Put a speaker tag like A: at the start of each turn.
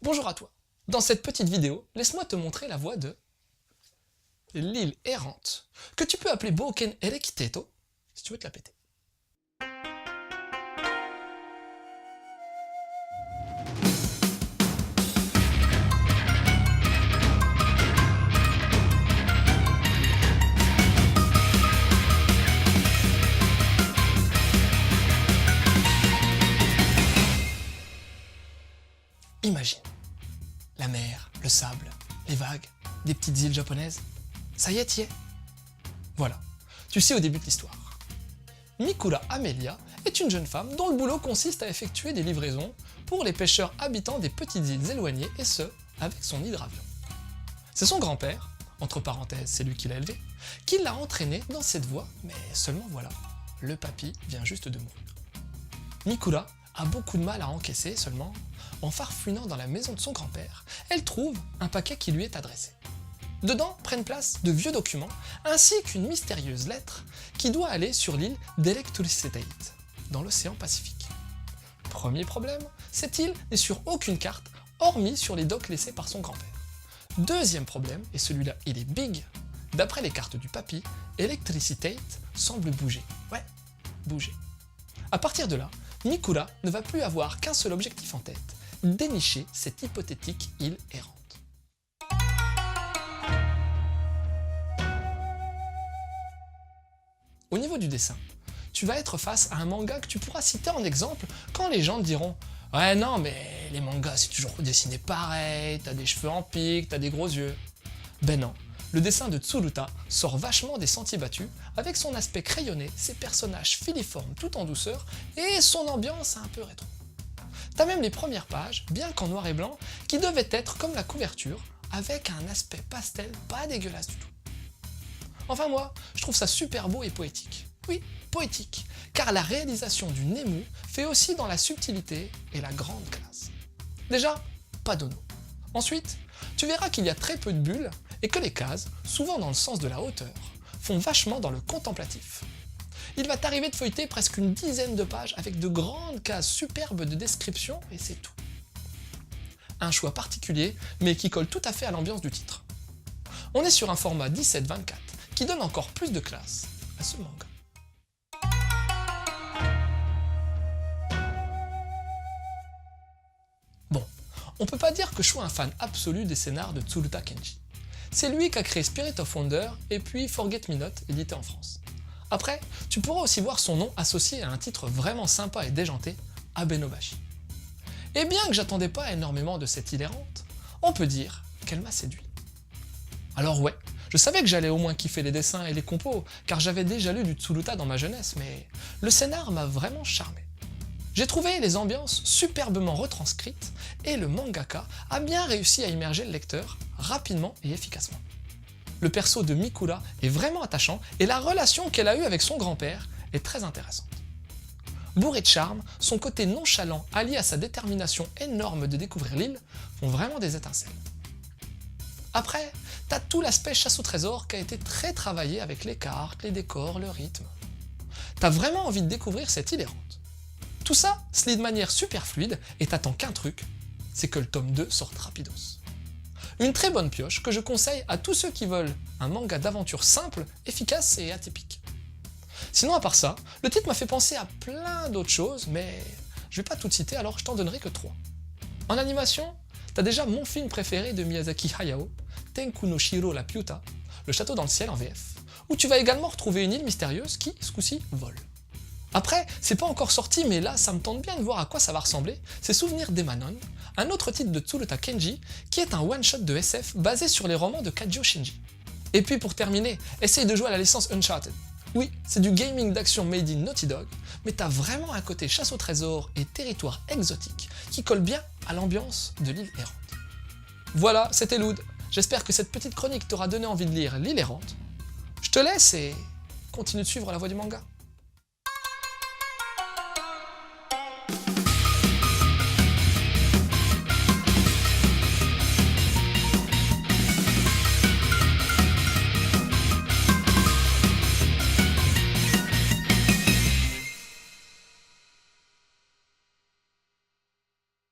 A: Bonjour à toi. Dans cette petite vidéo, laisse-moi te montrer la voie de l'île errante, que tu peux appeler Boken Erekiteto, si tu veux te la péter. Imagine, la mer, le sable, les vagues, des petites îles japonaises. Ça y est, t'y es. Voilà, tu sais au début de l'histoire. Mikura Amelia est une jeune femme dont le boulot consiste à effectuer des livraisons pour les pêcheurs habitants des petites îles éloignées, et ce, avec son hydravion. C'est son grand-père, entre parenthèses c'est lui qui l'a élevé, qui l'a entraîné dans cette voie, mais seulement voilà, le papy vient juste de mourir. Mikura a beaucoup de mal à encaisser, seulement, en farfouillant dans la maison de son grand-père, elle trouve un paquet qui lui est adressé. Dedans prennent place de vieux documents, ainsi qu'une mystérieuse lettre qui doit aller sur l'île d'Electriciteit, dans l'océan Pacifique. Premier problème, cette île n'est sur aucune carte, hormis sur les docks laissés par son grand-père. Deuxième problème, et celui-là il est big, d'après les cartes du papy, Electriciteit semble bouger. Ouais, bouger. À partir de là, Mikura ne va plus avoir qu'un seul objectif en tête, dénicher cette hypothétique île errante. Au niveau du dessin, tu vas être face à un manga que tu pourras citer en exemple quand les gens te diront « Ouais non mais les mangas c'est toujours dessiné pareil, t'as des cheveux en pique, t'as des gros yeux ». Ben non, le dessin de Tsuruta sort vachement des sentiers battus, avec son aspect crayonné, ses personnages filiformes tout en douceur, et son ambiance un peu rétro. T'as même les premières pages, bien qu'en noir et blanc, qui devaient être comme la couverture, avec un aspect pastel pas dégueulasse du tout. Enfin moi, je trouve ça super beau et poétique. Oui, poétique, car la réalisation du Nemu fait aussi dans la subtilité et la grande classe. Déjà, pas d'ono. Ensuite, tu verras qu'il y a très peu de bulles, et que les cases, souvent dans le sens de la hauteur, font vachement dans le contemplatif. Il va t'arriver de feuilleter presque une dizaine de pages avec de grandes cases superbes de description, et c'est tout. Un choix particulier, mais qui colle tout à fait à l'ambiance du titre. On est sur un format 17-24, qui donne encore plus de classe à ce manga. Bon, on peut pas dire que je sois un fan absolu des scénars de Tsuruta Kenji. C'est lui qui a créé Spirit of Wonder et puis Forget Me Not, édité en France. Après, tu pourras aussi voir son nom associé à un titre vraiment sympa et déjanté, Abenobashi. Et bien que j'attendais pas énormément de cette île errante, on peut dire qu'elle m'a séduit. Alors ouais, je savais que j'allais au moins kiffer les dessins et les compos, car j'avais déjà lu du Tsuruta dans ma jeunesse, mais le scénar m'a vraiment charmé. J'ai trouvé les ambiances superbement retranscrites, et le mangaka a bien réussi à immerger le lecteur rapidement et efficacement. Le perso de Mikura est vraiment attachant, et la relation qu'elle a eue avec son grand-père est très intéressante. Bourré de charme, son côté nonchalant allié à sa détermination énorme de découvrir l'île font vraiment des étincelles. Après, t'as tout l'aspect chasse au trésor qui a été très travaillé avec les cartes, les décors, le rythme. T'as vraiment envie de découvrir cette île errante. Tout ça se lit de manière super fluide et t'attends qu'un truc, c'est que le tome 2 sorte rapidos. Une très bonne pioche que je conseille à tous ceux qui veulent un manga d'aventure simple, efficace et atypique. Sinon à part ça, le titre m'a fait penser à plein d'autres choses, mais je vais pas tout citer alors je t'en donnerai que 3. En animation, t'as déjà mon film préféré de Miyazaki Hayao, Tenku no Shiro la Piuta, le château dans le ciel en VF, où tu vas également retrouver une île mystérieuse qui, ce coup-ci, vole. Après, c'est pas encore sorti, mais là, ça me tente bien de voir à quoi ça va ressembler, c'est Souvenir d'Emanon, un autre titre de Tsuruta Kenji, qui est un one-shot de SF basé sur les romans de Kajo Shinji. Et puis pour terminer, essaye de jouer à la licence Uncharted. Oui, c'est du gaming d'action made in Naughty Dog, mais t'as vraiment un côté chasse au trésor et territoire exotique qui colle bien à l'ambiance de l'île errante. Voilà, c'était Loud. J'espère que cette petite chronique t'aura donné envie de lire l'île errante. Je te laisse et continue de suivre la voie du manga.